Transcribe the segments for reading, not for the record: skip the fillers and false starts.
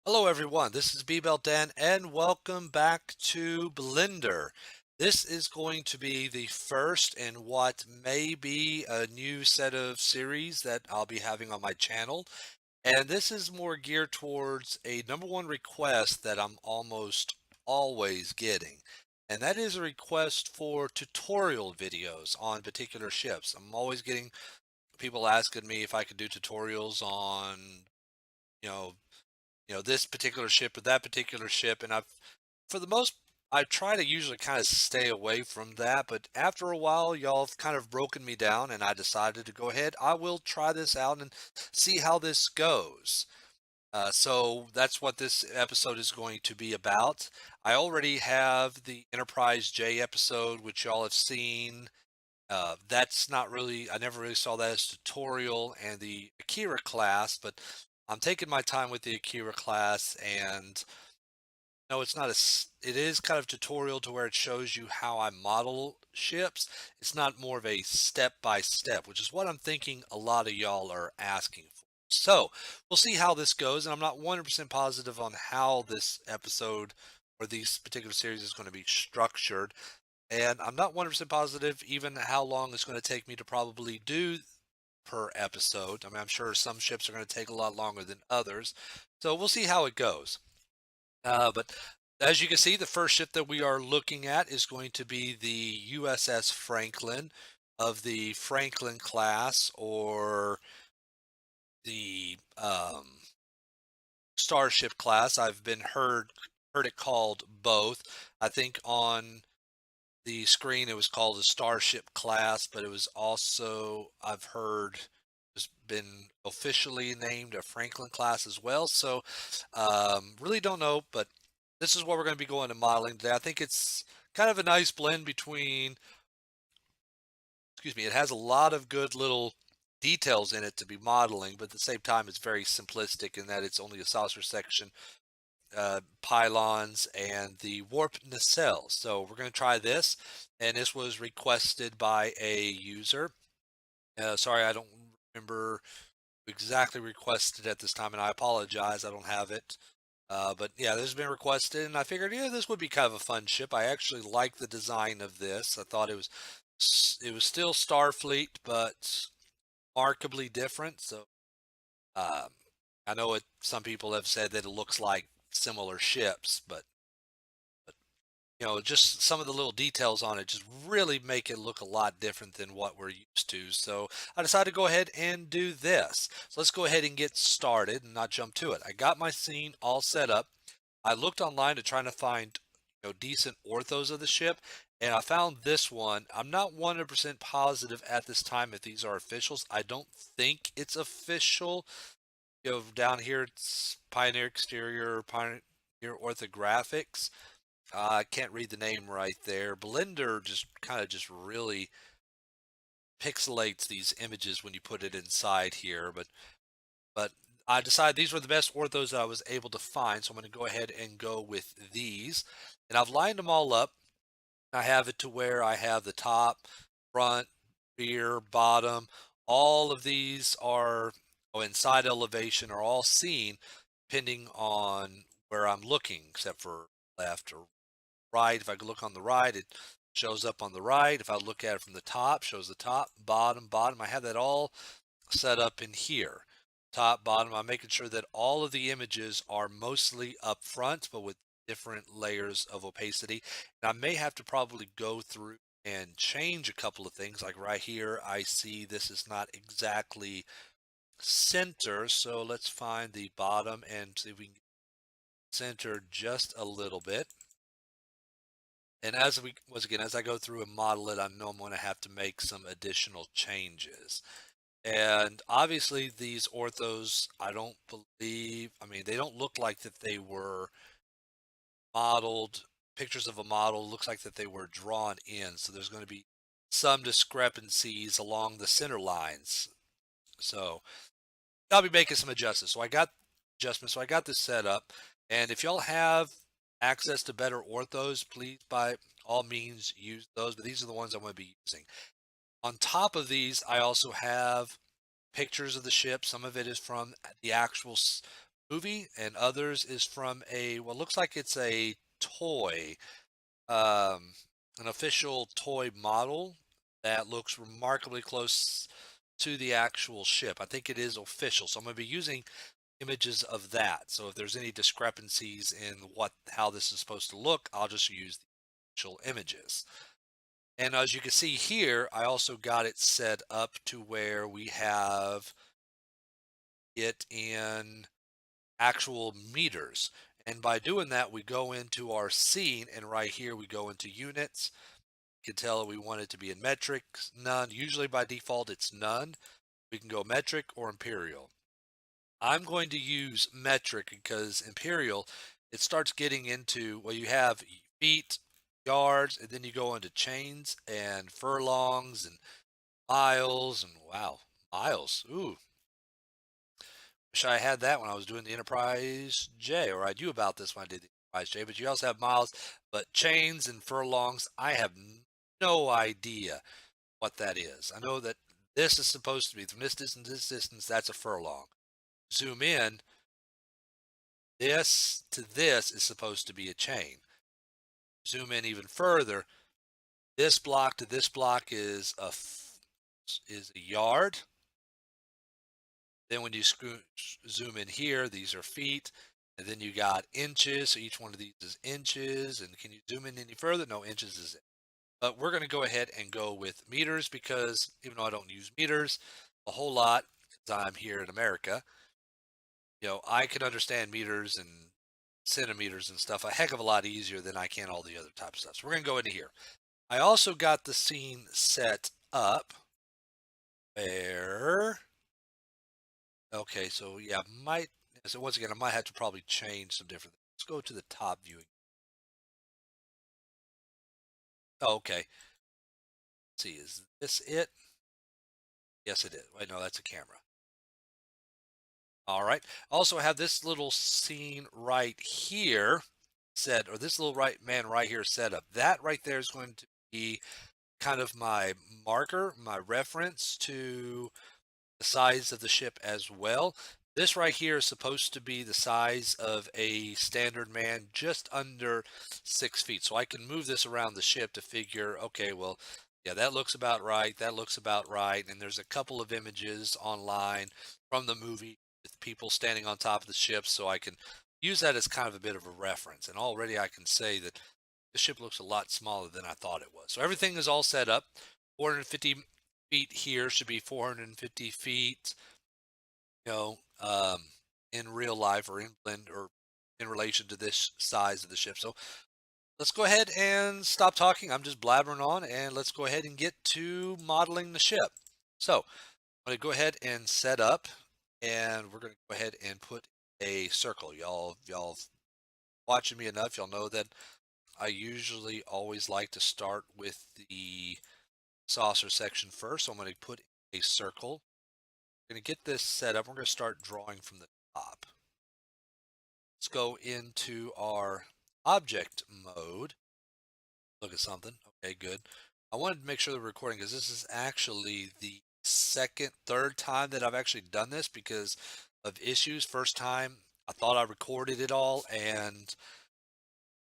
Hello everyone, this is Bell Dan and welcome back to Blender. This is going to be the first in what may be a new set of series that I'll be having on my channel. And this is more geared towards a number one request that I'm almost always getting. And that is a request for tutorial videos on particular ships. I'm always getting people asking me if I could do tutorials on, you know, this particular ship or that particular ship, and for the most, I try to usually kind of stay away from that, but after a while, y'all have kind of broken me down, and I decided to go ahead. I will try this out and see how this goes. So that's what this episode is going to be about. I already have the Enterprise J episode, which y'all have seen. That's not really, I never really saw that as tutorial and the Akira class, but I'm taking my time with the Akira class and no, it's not it is kind of tutorial to where it shows you how I model ships. It's not more of a step by step, which is what I'm thinking a lot of y'all are asking for. So we'll see how this goes. And I'm not 100% positive on how this episode or these particular series is going to be structured. And I'm not 100% positive even how long it's going to take me to probably do per episode. I mean, I'm sure some ships are going to take a lot longer than others. So we'll see how it goes. But as you can see, the first ship that we are looking at is going to be the USS Franklin of the Franklin class or the Starship class. I've been heard it called both. I think on the screen it was called a Starship class, but it was also, I've heard, has been officially named a Franklin class as well. So really don't know, but this is what we're going to be going to modeling today. I think it's kind of a nice blend between, excuse me, it has a lot of good little details in it to be modeling, but at the same time it's very simplistic in that it's only a saucer section, pylons, and the warp nacelle. So we're going to try this, and this was requested by a user. Sorry, I don't remember exactly requested at this time, and I apologize, I don't have it. But yeah, this has been requested, and I figured, yeah, this would be kind of a fun ship. I actually like the design of this. I thought it was still Starfleet, but markedly different. So um, I know it. Some people have said that it looks like similar ships, but just some of the little details on it just really make it look a lot different than what we're used to. So I decided to go ahead and do this. So let's go ahead and get started and not jump to it. I got my scene all set up. I looked online to try to find decent orthos of the ship, and I found this one. I'm not 100% positive at this time if these are officials. I don't think it's official. Down here it's Pioneer Exterior, Pioneer Orthographics. I can't read the name right there. Blender just kind of just really pixelates these images when you put it inside here, but I decided these were the best orthos that I was able to find, so I'm going to go ahead and go with these. And I've lined them all up. I have it to where I have the top, front, rear, bottom. All of these are, oh, inside elevation are all seen depending on where I'm looking, except for left or right. If I look on the right, it shows up on the right. If I look at it from the top, shows the top, bottom, bottom. I have that all set up in here. Top, bottom. I'm making sure that all of the images are mostly up front, but with different layers of opacity. And I may have to probably go through and change a couple of things. Like right here, I see this is not exactly center. So let's find the bottom and see if we can center just a little bit. And once again, as I go through and model it, I know I'm going to have to make some additional changes. And obviously these orthos, I don't believe, I mean, they don't look like that they were modeled, pictures of a model, looks like that they were drawn in. So there's going to be some discrepancies along the center lines. So I'll be making some adjustments. So I got this set up. And if y'all have access to better orthos, please by all means use those. But these are the ones I'm going to be using. On top of these, I also have pictures of the ship. Some of it is from the actual movie, and others is from a what looks like it's a toy, um, an official toy model that looks remarkably close to the actual ship. I think it is official, so I'm going to be using images of that. So if there's any discrepancies in how this is supposed to look, I'll just use the official images. And as you can see here, I also got it set up to where we have it in actual meters. And by doing that, we go into our scene, and right here we go into units. You can tell we want it to be in metric, none. Usually by default, it's none. We can go metric or imperial. I'm going to use metric because imperial, it starts getting into, well, you have feet, yards, and then you go into chains and furlongs and miles, and wow, miles. Ooh, wish I had that when I was doing the Enterprise J, or I knew about this when I did the Enterprise J. But you also have miles, but chains and furlongs, I have no idea what that is. I know that this is supposed to be from this distance, that's a furlong. Zoom in, this to this is supposed to be a chain. Zoom in even further, this block to this block is a yard. Then when you zoom in here, these are feet. And then you got inches. So each one of these is inches. And can you zoom in any further? No, inches is it. But we're going to go ahead and go with meters because even though I don't use meters a whole lot, because I'm here in America, I can understand meters and centimeters and stuff a heck of a lot easier than I can all the other type of stuff. So we're going to go into here. I also got the scene set up where, okay, so yeah, so once again, I might have to probably change some different things. Let's go to the top viewing. Oh, okay. Let's see, is this it? Yes, it is. Wait, no, that's a camera. All right. Also have this little scene right here set, or this little man right here set up. That right there is going to be kind of my marker, my reference to the size of the ship as well. This right here is supposed to be the size of a standard man, just under 6 feet. So I can move this around the ship to figure, okay, well, yeah, that looks about right. That looks about right. And there's a couple of images online from the movie with people standing on top of the ship. So I can use that as kind of a bit of a reference. And already I can say that the ship looks a lot smaller than I thought it was. So everything is all set up. 450 feet here should be 450 feet, you know, um, in real life or in blend or in relation to this size of the ship. So let's go ahead and stop talking. I'm just blabbering on, and let's go ahead and get to modeling the ship. So I'm going to go ahead and set up, and we're going to go ahead and put a circle. Y'all watching me enough, y'all know that I usually always like to start with the saucer section first. So I'm going to put a circle. We're going to get this set up. We're going to start drawing from the top. Let's go into our object mode. Look at something. Okay, good. I wanted to make sure the recording, because this is actually the third time that I've actually done this because of issues. First time, I thought I recorded it all, and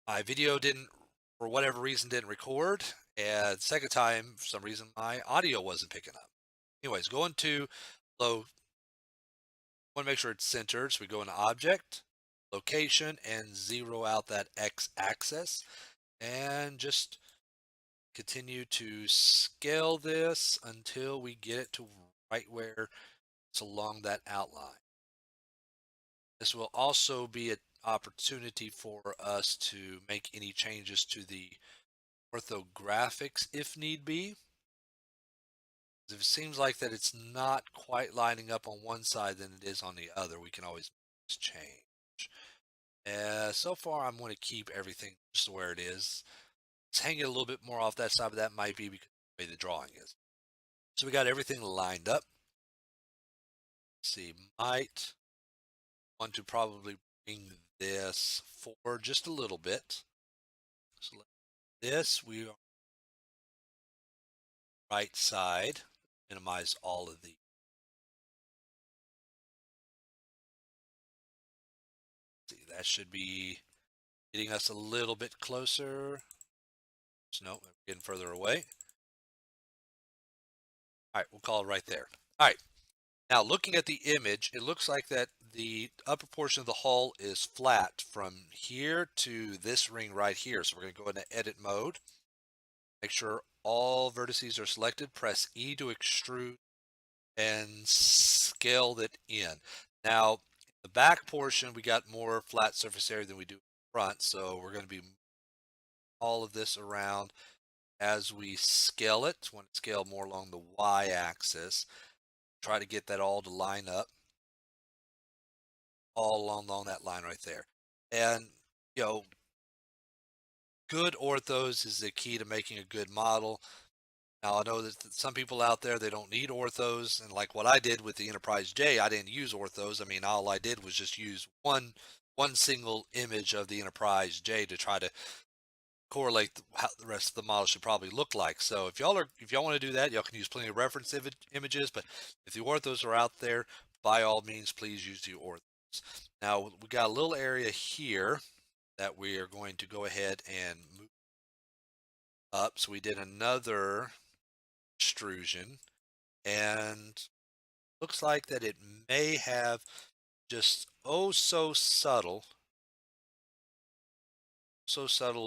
my video didn't, for whatever reason, didn't record. And second time, for some reason, my audio wasn't picking up. Anyways, going to low, want to make sure it's centered. So we go into object, location, and zero out that X axis, and just continue to scale this until we get it to right where it's along that outline. This will also be an opportunity for us to make any changes to the orthographics if need be. If it seems like that it's not quite lining up on one side than it is on the other, we can always change. So far, I'm going to keep everything just where it is. Let's hang it a little bit more off that side, but that might be because of the way the drawing is. So we got everything lined up. Let's see, might want to probably bring this forward just a little bit. So this, we are right side, minimize all of the See, that should be getting us a little bit closer. So, no, we're getting further away. All right, we'll call it right there. All right, now looking at the image, it looks like that the upper portion of the hull is flat from here to this ring right here. So we're going to go into edit mode. Make sure all vertices are selected. Press E to extrude and scale it in. Now, the back portion, we got more flat surface area than we do in front. So we're going to be all of this around as we scale it. Want to scale more along the y-axis. Try to get that all to line up all along that line right there. And, you know, good orthos is the key to making a good model. Now, I know that some people out there, they don't need orthos. And like what I did with the Enterprise J, I didn't use orthos. I mean, all I did was just use one single image of the Enterprise J to try to correlate how the rest of the model should probably look like. So if y'all want to do that, y'all can use plenty of reference images. But if the orthos are out there, by all means, please use the orthos. Now we got a little area here that we are going to go ahead and move up. So we did another extrusion, and looks like that it may have just so subtle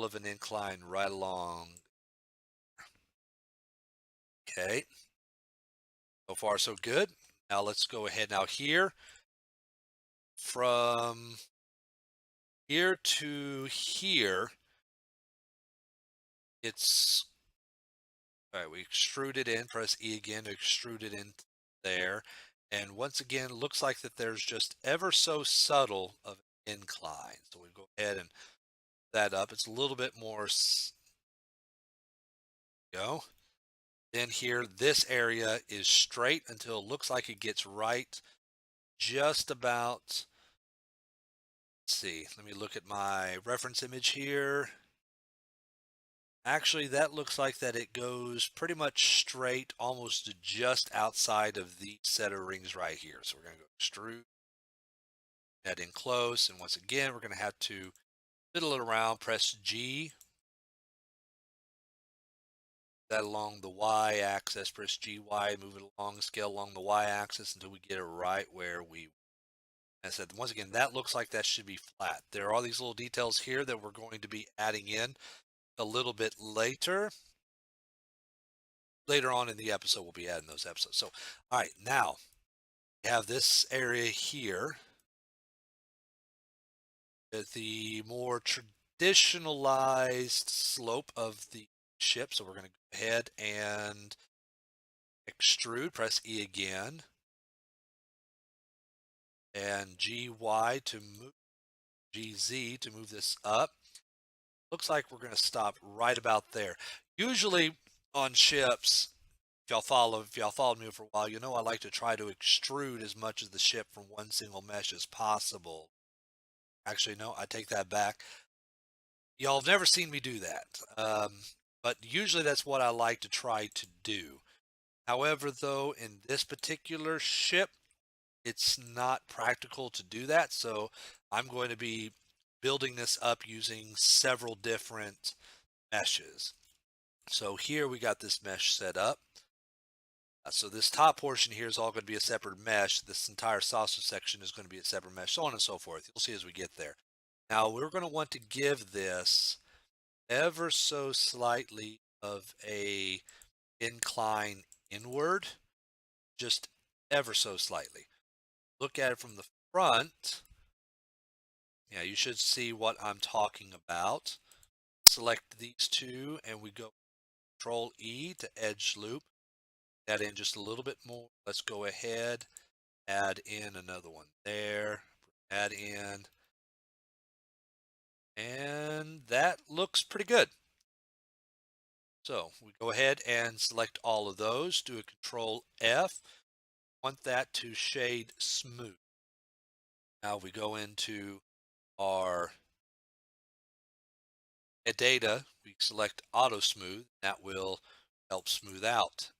of an incline right along. Okay, so far so good. Now let's go ahead. Now here, from here to here, it's all right. We extrude it in. Press E again to extrude it in there. And once again, looks like that there's just ever so subtle of an incline. So we go ahead and that up. It's a little bit more. Go. Then here, this area is straight until it looks like it gets right just about. Let's see. Let me look at my reference image here. Actually, that looks like that it goes pretty much straight, almost just outside of the set of rings right here. So we're going to go extrude that in close. And once again, we're going to have to fiddle it around, press G, that along the y-axis, press GY, move it along, scale along the y-axis until we get it right where we. I said, once again, that looks like that should be flat. There are all these little details here that we're going to be adding in a little bit later. Later on in the episode, we'll be adding those episodes. So, all right, now we have this area here. The more traditionalized slope of the ship. So we're going to go ahead and extrude, press E again, and GY to move, GZ to move this up. Looks like we're going to stop right about there. Usually on ships, if y'all followed me for a while, you know I like to try to extrude as much of the ship from one single mesh as possible. Actually, no, I take that back. Y'all have never seen me do that. But usually that's what I like to try to do. However, though, in this particular ship, it's not practical to do that. So I'm going to be building this up using several different meshes. So here we got this mesh set up. So this top portion here is all going to be a separate mesh. This entire saucer section is going to be a separate mesh, so on and so forth. You'll see as we get there. Now we're going to want to give this ever so slightly of a incline inward, just ever so slightly. Look at it from the front. Yeah, you should see what I'm talking about. Select these two and we go Control E to edge loop. Add in just a little bit more. Let's go ahead, add in another one there, add in, and that looks pretty good. So we go ahead and select all of those, do a Control F, want that to shade smooth. Now we go into our data, we select auto smooth, that will help smooth out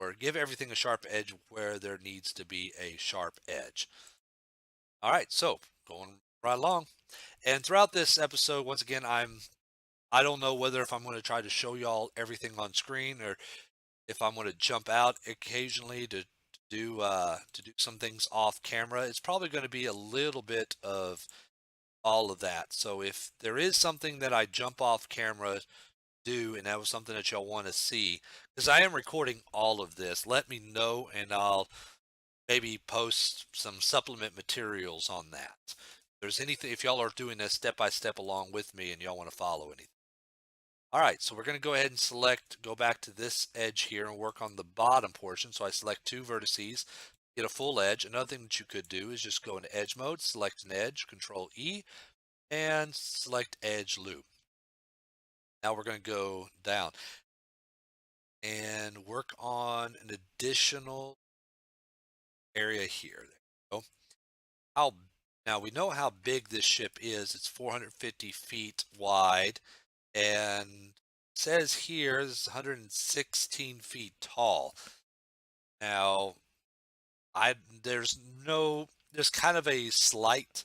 or give everything a sharp edge where there needs to be a sharp edge. All right, so going right along. And throughout this episode, once again, I don't know whether if I'm going to try to show y'all everything on screen or if I'm going to jump out occasionally to do some things off camera. It's probably going to be a little bit of all of that. So if there is something that I jump off camera do and that was something that y'all want to see, because I am recording all of this, let me know and I'll maybe post some supplement materials on that. If there's anything, if y'all are doing this step by step along with me and y'all want to follow anything. All right, so we're going to go ahead and go back to this edge here and work on the bottom portion. So I select two vertices, get a full edge. Another thing that you could do is just go into edge mode, select an edge, Control E, and select edge loop. Now we're going to go down and work on an additional area here. There we go. How Now we know how big this ship is. It's 450 feet wide and it says here this is 116 feet tall. Now I there's no there's kind of a slight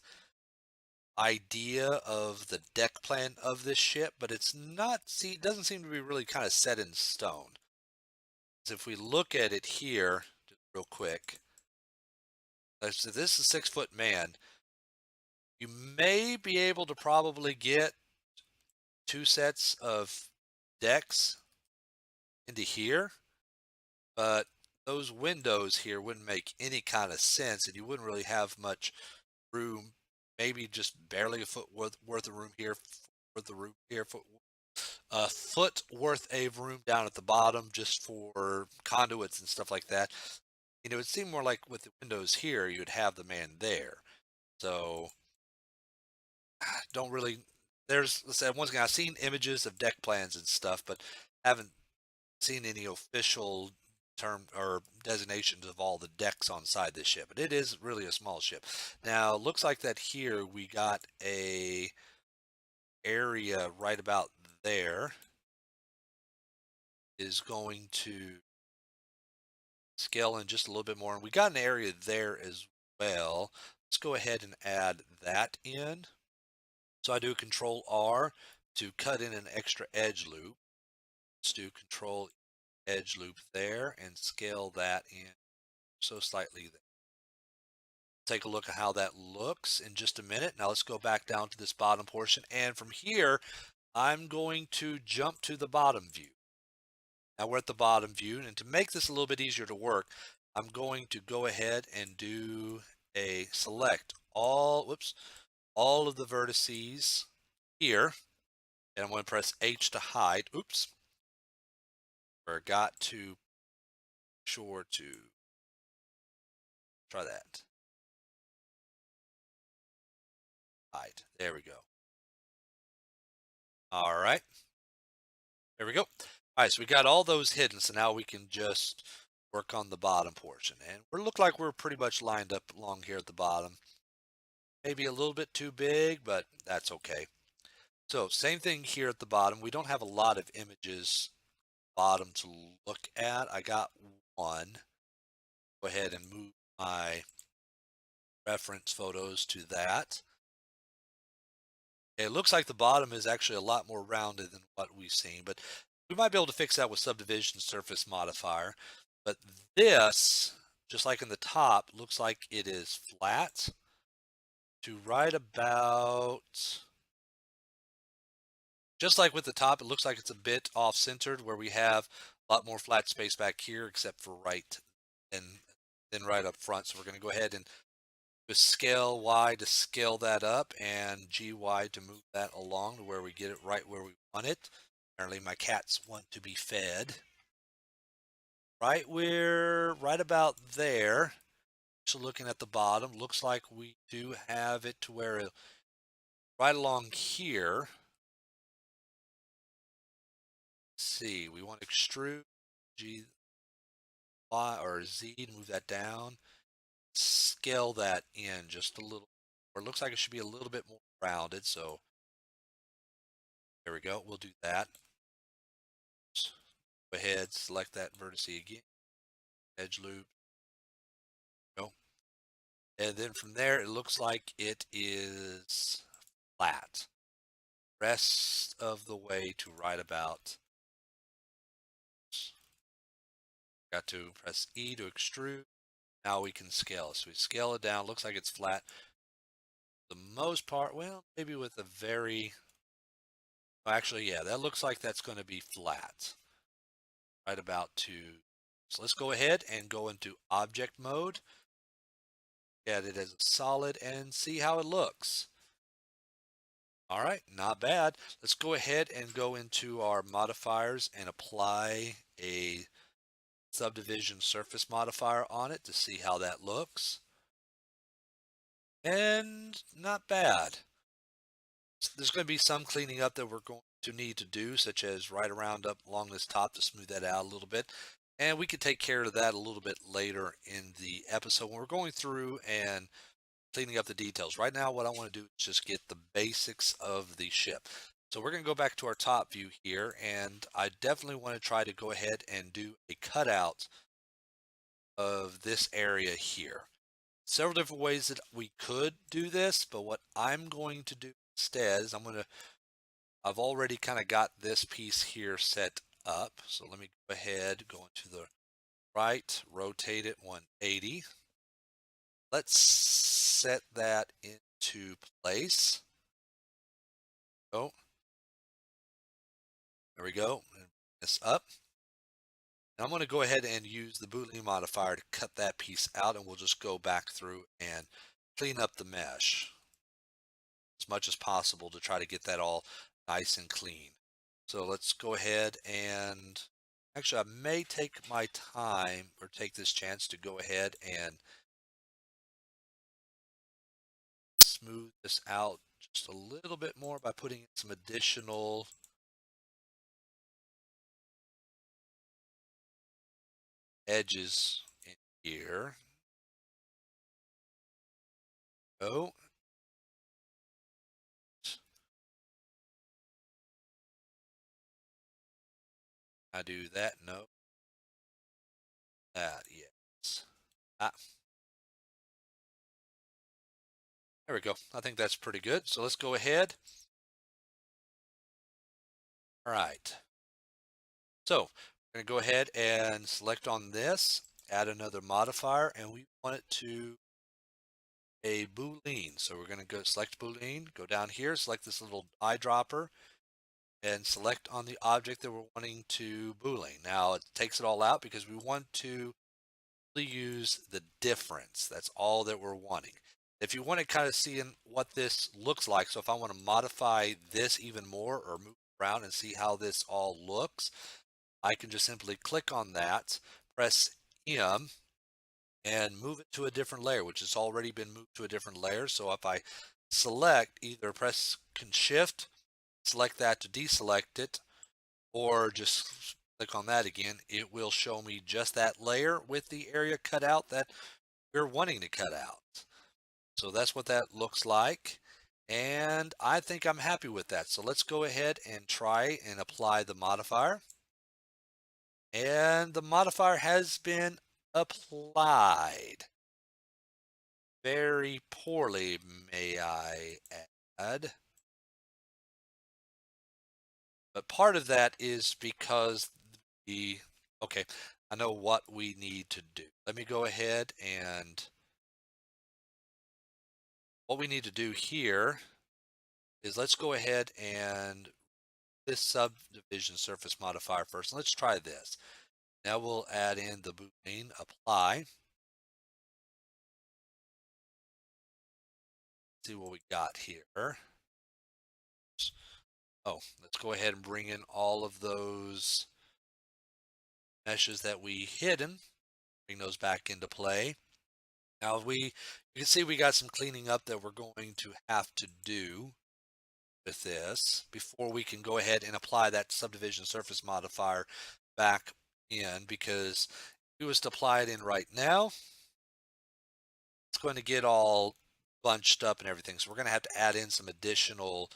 idea of the deck plan of this ship, but it's not see it doesn't seem to be really kind of set in stone. So if we look at it here, just real quick, so this is a 6 foot man. You may be able to probably get two sets of decks into here, but those windows here wouldn't make any kind of sense, and you wouldn't really have much room. Maybe just barely a foot worth of room here, worth of room here, a foot worth of room down at the bottom just for conduits and stuff like that. It would seem more like with the windows here, you'd have the man there. So don't really. There's let's say once again, I've seen images of deck plans and stuff, but haven't seen any official term or designations of all the decks on side this ship. But it is really a small ship. Now, looks like that here we got a area right about there is going to scale in just a little bit more, and we got an area there as well. Let's go ahead and add that in. So I do Control R to cut in an extra edge loop. Let's do Control edge loop there and scale that in so slightly there. Take a look at how that looks in just a minute. Now let's go back down to this bottom portion, and from here I'm going to jump to the bottom view. Now we're at the bottom view, and to make this a little bit easier to work, I'm going to go ahead and do a select all of the vertices here, and I'm going to press H to hide. Oops, forgot to sure to try that. Hide. There we go. All right. There we go. All right, so we got all those hidden, so now we can just work on the bottom portion. And we look like we're pretty much lined up along here at the bottom. Maybe a little bit too big, but that's okay. So same thing here at the bottom. We don't have a lot of images bottom to look at. I got one. Go ahead and move my reference photos to that. It looks like the bottom is actually a lot more rounded than what we've seen, but we might be able to fix that with subdivision surface modifier. But this, just like in the top, looks like it is flat to right about, just like with the top, it looks like it's a bit off-centered where we have a lot more flat space back here except for right and then right up front. So we're going to go ahead and with scale Y to scale that up and GY to move that along to where we get it right where we want it. Apparently my cats want to be fed. We're right about there. So looking at the bottom, looks like we do have it to where right along here. Let's see, we want to extrude G, Y, or Z to move that down. Scale that in just a little, or it looks like it should be a little bit more rounded. So there we go. We'll do that. Go ahead, select that vertex again, edge loop. Go. And then from there, it looks like it is flat. Rest of the way to right about. Got to press E to extrude. Now we can scale. So we scale it down. Looks like it's flat. The most part, well, maybe with a very, actually, yeah, that looks like that's going to be flat. Right about to, so let's go ahead and go into object mode. Get it as a solid and see how it looks. All right, not bad. Let's go ahead and go into our modifiers and apply a subdivision surface modifier on it to see how that looks. And not bad. So there's going to be some cleaning up that we're going to need to do, such as right around up along this top to smooth that out a little bit. And we can take care of that a little bit later in the episode when we're going through and cleaning up the details. Right now, what I want to do is just get the basics of the ship. So we're going to go back to our top view here, and I definitely want to try to go ahead and do a cutout of this area here. Several different ways that we could do this, but what I'm going to do instead is I've already kind of got this piece here set up. So let me go ahead, go into the right, rotate it 180. Let's set that into place. Oh, there we go. And bring this up. And I'm going to go ahead and use the Boolean modifier to cut that piece out, and we'll just go back through and clean up the mesh as much as possible to try to get that all nice and clean. So let's go ahead and actually I may take my time or take this chance to go ahead and smooth this out just a little bit more by putting in some additional edges in here. Oh, I do that. No, that yes. Ah, there we go. I think that's pretty good. So let's go ahead. All right. So we're going to go ahead and select on this, add another modifier, and we want it to a Boolean. So we're going to go select Boolean, go down here, select this little eyedropper, and select on the object that we're wanting to Boolean. Now it takes it all out because we want to use the difference. That's all that we're wanting. If you want to kind of see what this looks like, so if I want to modify this even more or move around and see how this all looks, I can just simply click on that, press M, and move it to a different layer, which has already been moved to a different layer. So if I select, either press Shift, select that to deselect it, or just click on that again, it will show me just that layer with the area cut out that we're wanting to cut out. So that's what that looks like. And I think I'm happy with that. So let's go ahead and try and apply the modifier. And the modifier has been applied. Very poorly, may I add. But part of that is because okay, I know what we need to do. Let me go ahead and what we need to do here is let's go ahead and this subdivision surface modifier first. Let's try this. Now we'll add in the Boolean apply. See what we got here. Oh, let's go ahead and bring in all of those meshes that we hidden. Bring those back into play. Now you can see we got some cleaning up that we're going to have to do with this before we can go ahead and apply that subdivision surface modifier back in, because if we was to apply it in right now, it's going to get all bunched up and everything. So we're going to have to add in some additional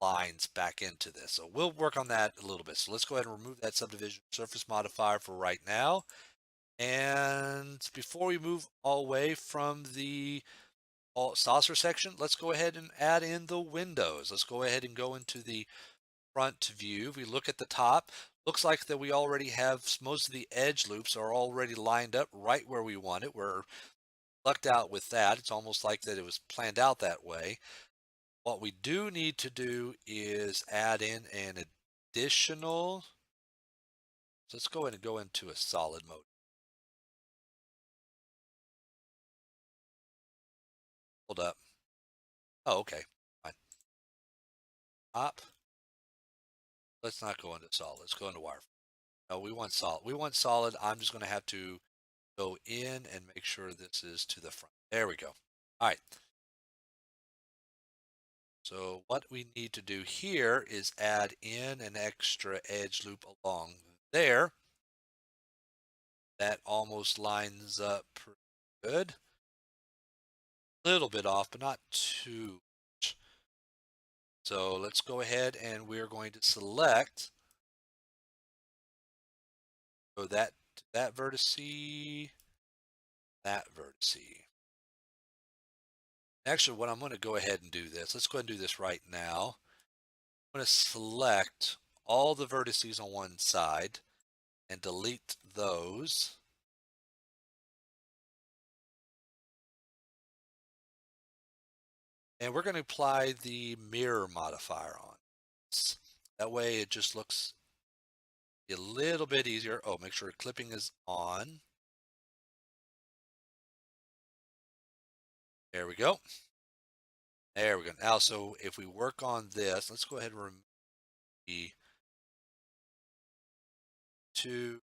lines back into this. So we'll work on that a little bit. So let's go ahead and remove that subdivision surface modifier for right now. And before we move away from the saucer section, let's go ahead and add in the windows. Let's go ahead and go into the front view. If we look at the top, looks like that we already have most of the edge loops are already lined up right where we want it. We're lucked out with that. It's almost like that it was planned out that way. What we do need to do is add in an additional. So let's go ahead and go into a solid mode. Hold up. Oh, okay. Fine. Up. Let's not go into solid. Let's go into wire. No, we want solid. We want solid. I'm just going to have to go in and make sure this is to the front. There we go. All right. So what we need to do here is add in an extra edge loop along there. That almost lines up pretty good. A little bit off, but not too much. So let's go ahead and we're going to select so that vertice, that vertice. Actually, what I'm going to go ahead and do this. Let's go ahead and do this right now. I'm going to select all the vertices on one side and delete those. And we're going to apply the mirror modifier on this. That way it just looks a little bit easier. Oh, make sure clipping is on. There we go. There we go. Now, so if we work on this, let's go ahead and remove the to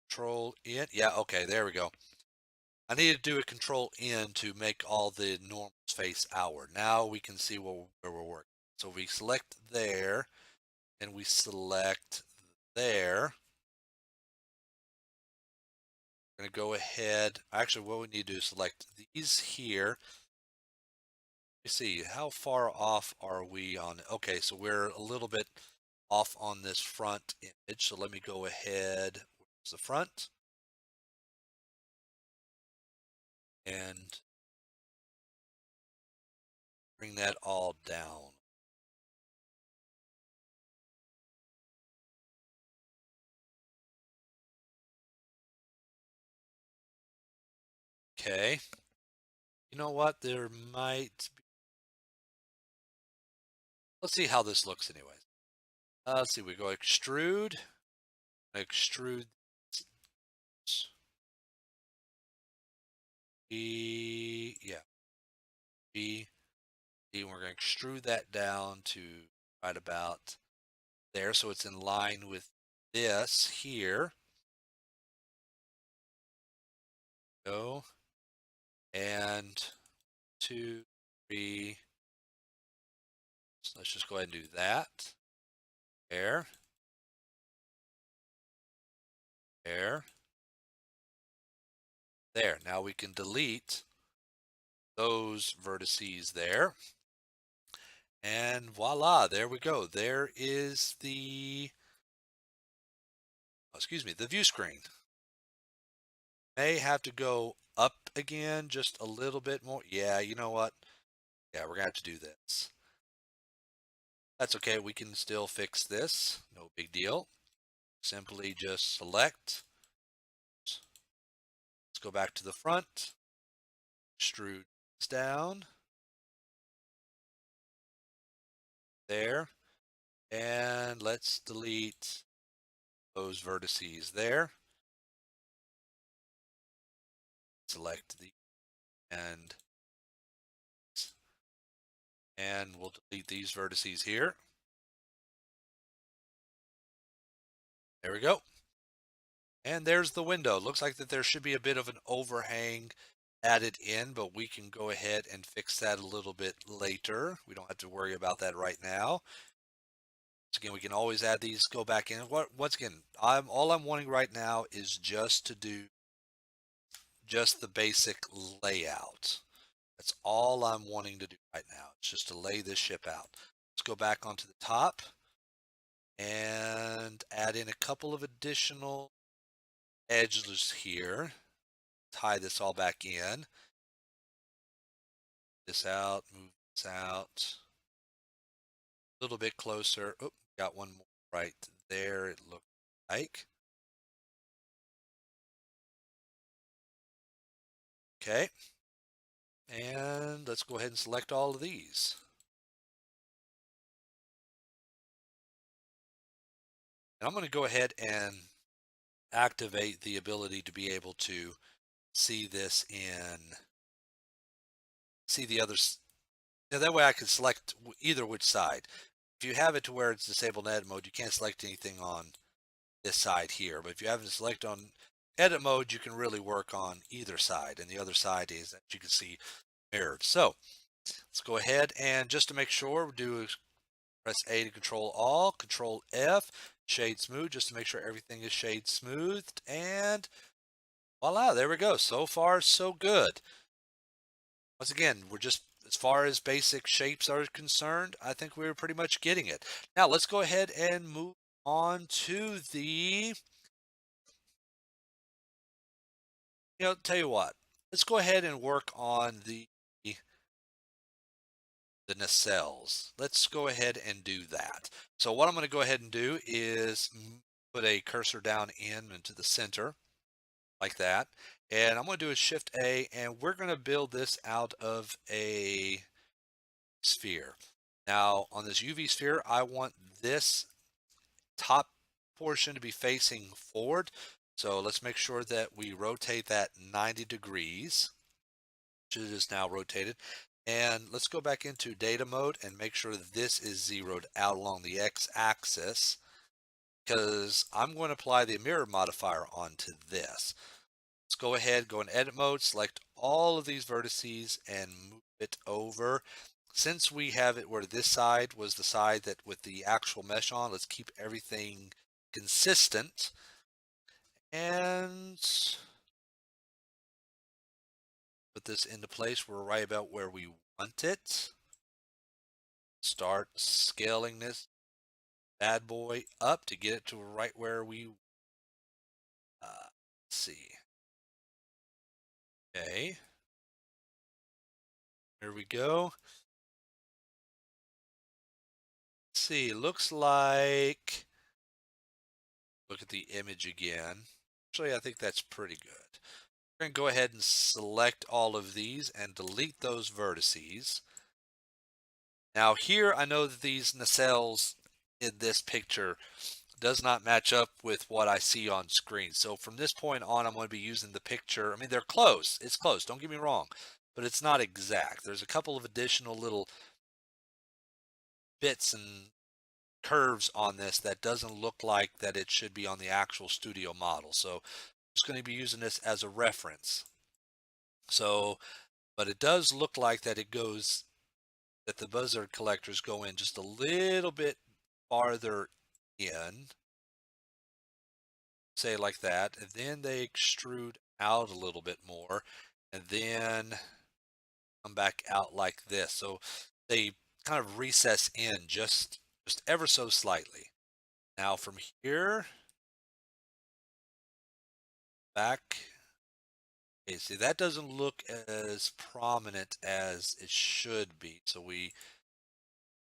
control in. Yeah, okay, there we go. I need to do a control in to make all the normals face outward. Now we can see where we're working. So we select there and we select there. We're going to go ahead. Actually, what we need to do is select these here. Let me see, how far off are we on? Okay, so we're a little bit off on this front image. So let me go ahead. Where's the front? And bring that all down. Okay. You know what? There might be. Let's see how this looks anyways. Let's see, we go extrude. Extrude. B, yeah. B. And we're going to extrude that down to right about there. So it's in line with this here. Go. And 2, 3. So let's just go ahead and do that. There. There. There. Now we can delete those vertices there. And voila, there we go. There is the, excuse me, the view screen. May have to go up again just a little bit more. Yeah, you know what? Yeah, we're going to have to do this. That's okay. We can still fix this. No big deal. Simply just select. Let's go back to the front. Extrude this down. There. And let's delete those vertices there. Select the and we'll delete these vertices here. There we go. And there's the window. Looks like that there should be a bit of an overhang added in, but we can go ahead and fix that a little bit later. We don't have to worry about that right now. So again, we can always add these, go back in. Once again, all I'm wanting right now is just to do just the basic layout. That's all I'm wanting to do right now. It's just to lay this ship out. Let's go back onto the top and add in a couple of additional edge loose here. Tie this all back in. This out, move this out. A little bit closer. Oh, got one more right there, it looks like. Okay. And let's go ahead and select all of these. And I'm going to go ahead and activate the ability to be able to see this see the others. That way I can select either which side. If you have it to where it's disabled in edit mode, you can't select anything on this side here. But if you have it selected on edit mode, you can really work on either side. And the other side is, as you can see, mirrored. So let's go ahead and just to make sure, we'll press A to control all, control F, shade smooth, just to make sure everything is shade smoothed. And voila, there we go. So far, so good. Once again, we're just, as far as basic shapes are concerned, I think we're pretty much getting it. Now let's go ahead and move on to the, tell you what, let's go ahead and work on the nacelles. Let's go ahead and do that. So what I'm going to go ahead and do is put a cursor down into the center like that. And I'm going to do a Shift A, and we're going to build this out of a sphere. Now on this UV sphere, I want this top portion to be facing forward. So let's make sure that we rotate that 90 degrees, which it is now rotated. And let's go back into data mode and make sure that this is zeroed out along the x-axis, because I'm going to apply the mirror modifier onto this. Let's go ahead, go in edit mode, select all of these vertices and move it over. Since we have it where this side was the side that with the actual mesh on, let's keep everything consistent and put this into place. We're right about where we want it. Start scaling this bad boy up to get it to right where we let's see. Okay, there we go. Let's see, looks like, look at the image again. Actually, I think that's pretty good. We're going to go ahead and select all of these and delete those vertices. Now here, I know that these nacelles in this picture does not match up with what I see on screen. So from this point on, I'm going to be using the picture. I mean, they're close. It's close. Don't get me wrong, but it's not exact. There's a couple of additional little bits and curves on this that doesn't look like that it should be on the actual studio model. So I'm just going to be using this as a reference. So, but it does look like that it goes, that the buzzard collectors go in just a little bit farther in, say like that, and then they extrude out a little bit more, and then come back out like this. So they kind of recess in just ever so slightly. Now from here back, okay, see that doesn't look as prominent as it should be. So we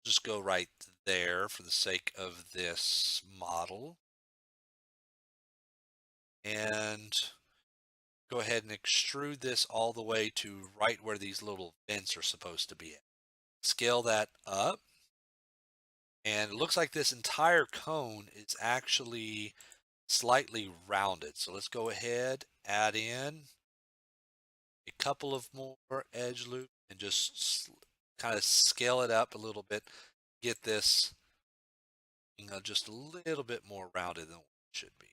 just go right there for the sake of this model. And go ahead and extrude this all the way to right where these little vents are supposed to be at. Scale that up. And it looks like this entire cone is actually slightly rounded. So let's go ahead, add in a couple of more edge loops and just kind of scale it up a little bit. Get this, just a little bit more rounded than what it should be.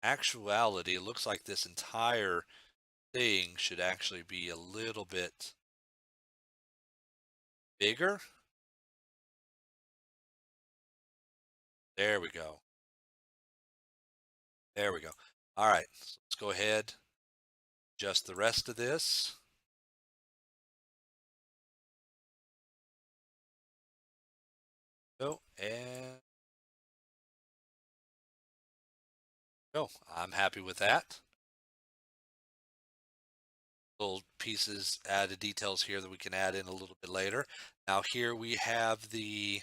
Actuality, it looks like this entire thing should actually be a little bit bigger. There we go. There we go. All right, so let's go ahead, adjust the rest of this. Go and Oh, I'm happy with that. Little pieces, added details here that we can add in a little bit later. Now here we have the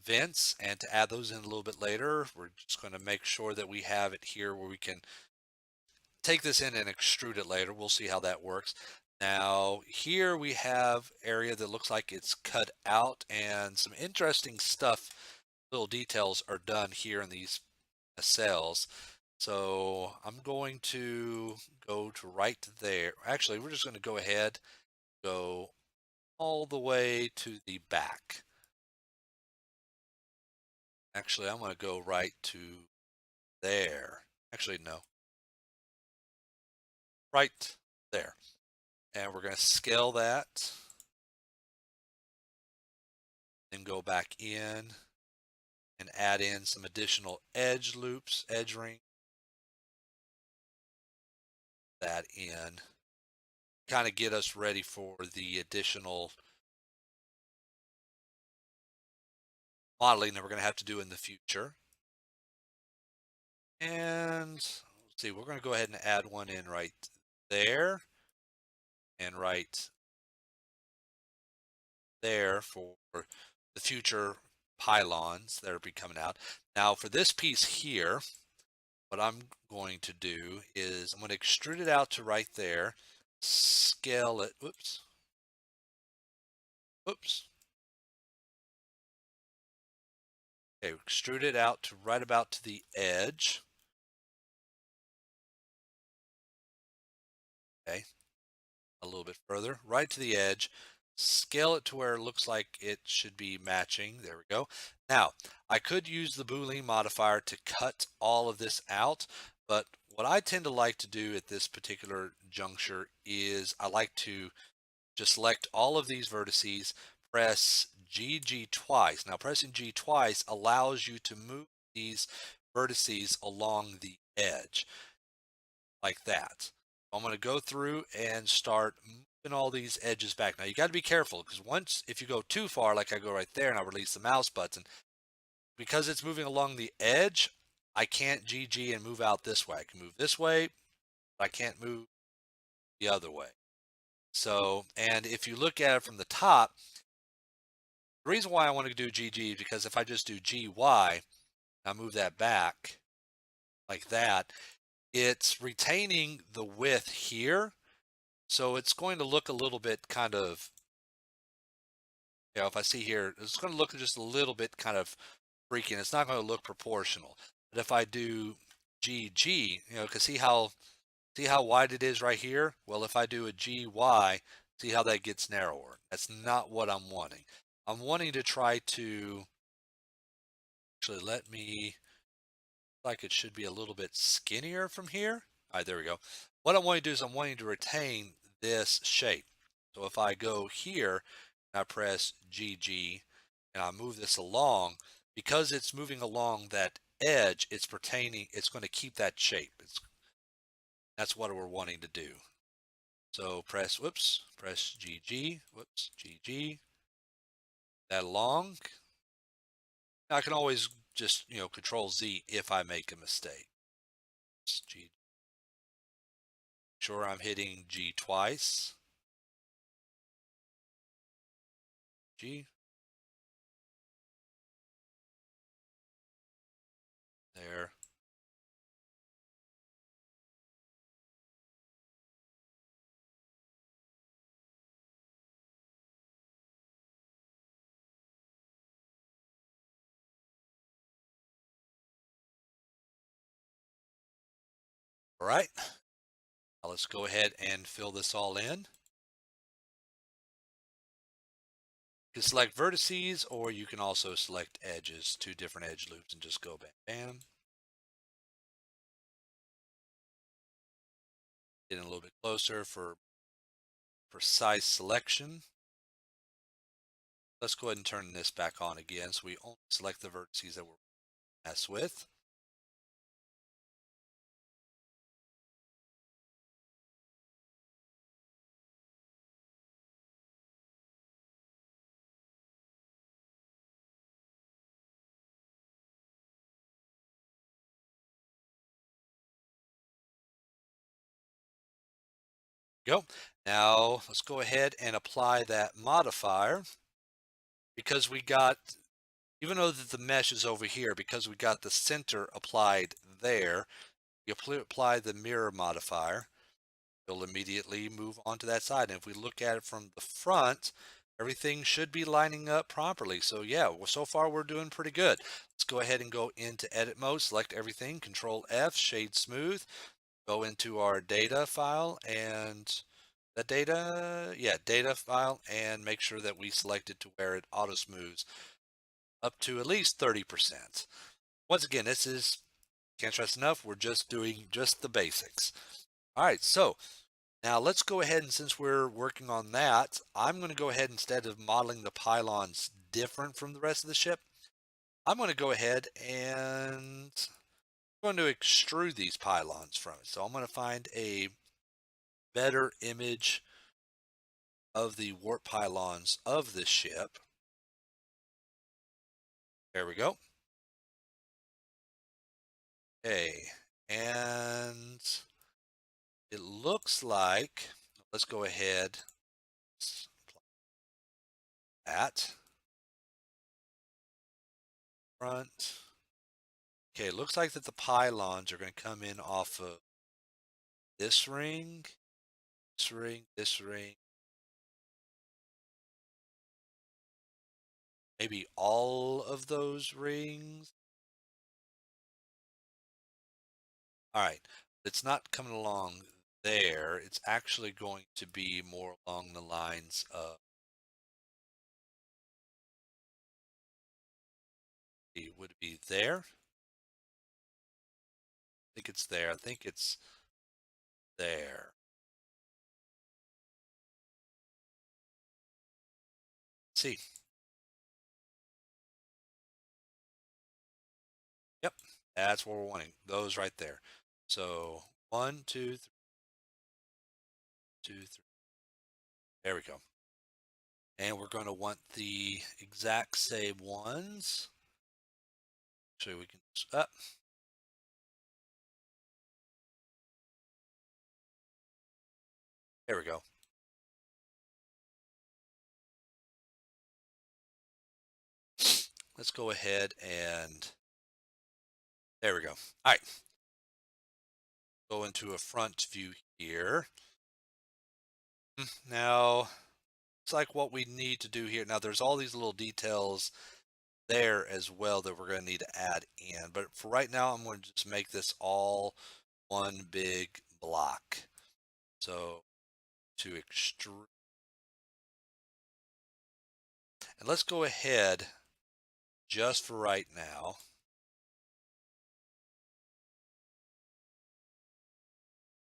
vents, and to add those in a little bit later, we're just going to make sure that we have it here where we can take this in and extrude it later. We'll see how that works. Now here we have area that looks like it's cut out, and some interesting stuff, little details are done here in these cells. So I'm going to go to right there. Actually, we're just going to go ahead, go all the way to the back. Actually, I'm going to go right to there. Actually, no, right there. And we're going to scale that, then go back in and add in some additional edge loops, edge ring, that in, kind of get us ready for the additional modeling that we're going to have to do in the future. And let's see, we're going to go ahead and add one in right there and right there for the future pylons that are be coming out. Now for this piece here, what I'm going to do is I'm going to extrude it out to right there, scale it, whoops. Okay, extrude it out to right about to the edge. Okay, a little bit further, right to the edge, scale it to where it looks like it should be matching. There we go. Now, I could use the Boolean modifier to cut all of this out, but what I tend to like to do at this particular juncture is I like to just select all of these vertices, press GG twice. Now, pressing G twice allows you to move these vertices along the edge like that. I'm going to go through and start moving all these edges back. Now you got to be careful because once, if you go too far, like I go right there and I release the mouse button, because it's moving along the edge, I can't GG and move out this way. I can move this way, but I can't move the other way. So, and if you look at it from the top, the reason why I want to do GG is because if I just do GY, I move that back like that, it's retaining the width here. So it's going to look a little bit kind of, if I see here, it's going to look just a little bit kind of freaking. It's not going to look proportional. But if I do GG, because see how wide it is right here? Well, if I do a GY, see how that gets narrower. That's not what I'm wanting. I'm wanting to try to, actually let me, like it should be a little bit skinnier from here. All right, there we go. What I want to do is I'm wanting to retain this shape. So if I go here and I press GG and I move this along, because it's moving along that edge, it's pertaining, it's going to keep that shape. That's what we're wanting to do. So press GG, GG, that along. Now I can always just, control Z if I make a mistake. G, sure I'm hitting G twice. G, there. All right. Now let's go ahead and fill this all in. You can select vertices, or you can also select edges, two different edge loops, and just go bam, bam. Getting a little bit closer for precise selection. Let's go ahead and turn this back on again, so we only select the vertices that we're mess with. Go. Now let's go ahead and apply that modifier because we got, even though that the mesh is over here, because we got the center applied there, you apply the mirror modifier, you'll immediately move on to that side. And if we look at it from the front, everything should be lining up properly. So yeah, well, so far we're doing pretty good. Let's go ahead and go into edit mode, select everything, Control F, shade smooth, go into our data file and the data, yeah, data file, and make sure that we select it to where it auto smooths up to at least 30%. Once again, this is, can't stress enough, we're just doing just the basics. All right, so now let's go ahead, and since we're working on that, I'm going to go ahead, instead of modeling the pylons different from the rest of the ship, I'm going to go ahead and I'm going to extrude these pylons from it. So I'm going to find a better image of the warp pylons of this ship. There we go. Okay, and it looks like, let's go ahead, that front. Okay, it looks like that the pylons are going to come in off of this ring, this ring, this ring, maybe all of those rings. All right, it's not coming along there. It's actually going to be more along the lines of, would it be there? I think it's there. I think it's there. Let's see. Yep, that's what we're wanting. Those right there. So one, two, three, two, three. There we go. And we're going to want the exact same ones. So we can up. There we go. Let's go ahead and there we go. All right. Go into a front view here. Now, it's like what we need to do here. Now, there's all these little details there as well that we're going to need to add in. But for right now, I'm going to just make this all one big block. So to extrude, and let's go ahead just for right now.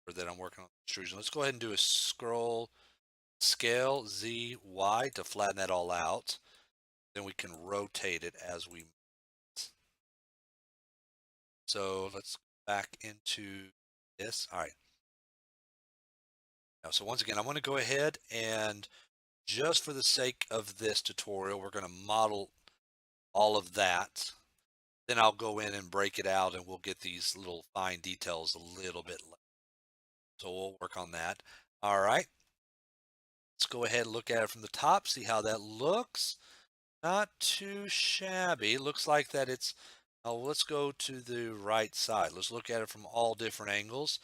Or that I'm working on extrusion. Let's go ahead and do a scroll scale Z, Y to flatten that all out. Then we can rotate it as we. So let's go back into this. All right. Now, so once again, I want to go ahead and just for the sake of this tutorial, we're going to model all of that. Then I'll go in and break it out and we'll get these little fine details a little bit later. So we'll work on that. All right. Let's go ahead and look at it from the top, see how that looks. Not too shabby. Looks like that it's, oh, let's go to the right side. Let's look at it from all different angles.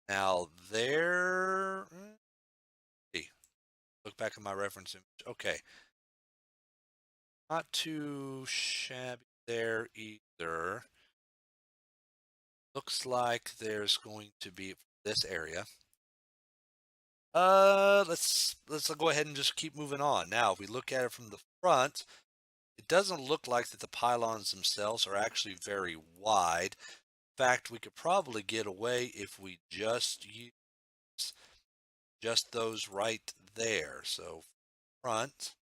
Now there, look back at my reference image. Okay. Not too shabby there either. Looks like there's going to be this area. Let's go ahead and just keep moving on. Now, if we look at it from the front, it doesn't look like that the pylons themselves are actually very wide. In fact, we could probably get away if we just use just those right there. So front.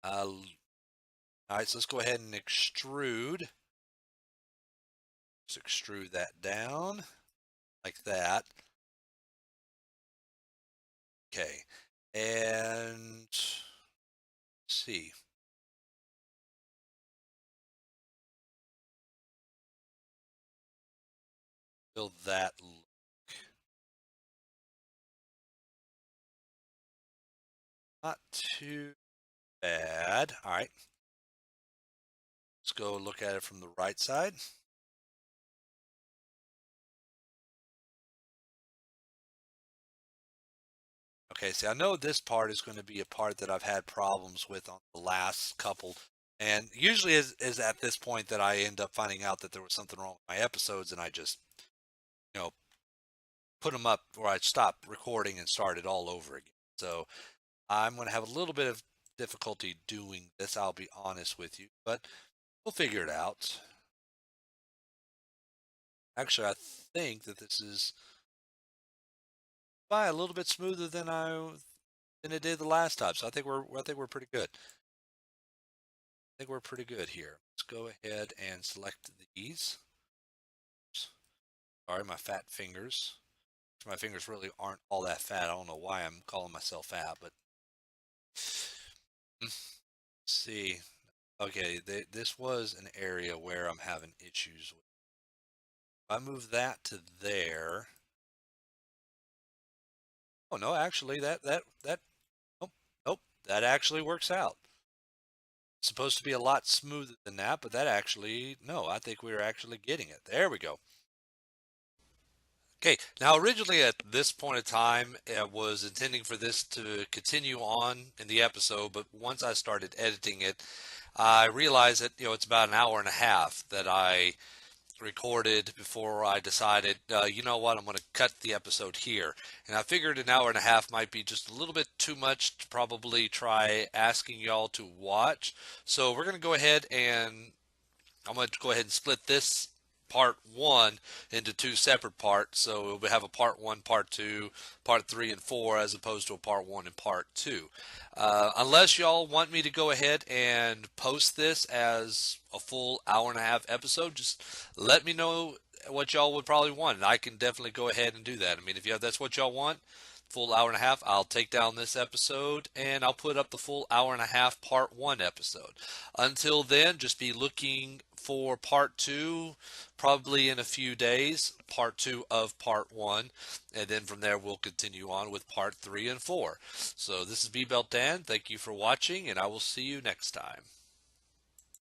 All right, so let's go ahead and extrude. Just extrude that down like that. Okay, and let's see. Will that look? Not too bad. All right, let's go look at it from the right side. Okay, see, I know this part is going to be a part that I've had problems with on the last couple. And usually is at this point that I end up finding out that there was something wrong with my episodes and I just, you know, put them up or I stop recording and start it all over again. So I'm going to have a little bit of difficulty doing this, I'll be honest with you, but we'll figure it out. Actually, I think that this is by a little bit smoother than it did the last time. So I think we're pretty good. I think we're pretty good here. Let's go ahead and select these. Sorry, my fat fingers. My fingers really aren't all that fat. I don't know why I'm calling myself fat, but let's see. Okay, this was an area where I'm having issues with. If I move that to there. Oh no, actually that nope, nope, that actually works out. It's supposed to be a lot smoother than that, but that actually no, I think we are actually getting it. There we go. Okay, now originally at this point in time, I was intending for this to continue on in the episode, but once I started editing it, I realized that it's about an hour and a half that I recorded before I decided, you know what, I'm going to cut the episode here. And I figured an hour and a half might be just a little bit too much to probably try asking y'all to watch. So we're going to go ahead and I'm going to go ahead and split this part one into two separate parts. So we'll have a part one, part two, part three, and four, as opposed to a part one and part two. Unless y'all want me to go ahead and post this as a full hour and a half episode, just let me know what y'all would probably want, and I can definitely go ahead and do that. I mean, if that's what y'all want, full hour and a half, I'll take down this episode and I'll put up the full hour and a half part one episode. Until then, just be looking for part two, probably in a few days, part two of part one. And then from there, we'll continue on with part three and four. So this is B Belt Dan. Thank you for watching, and I will see you next time.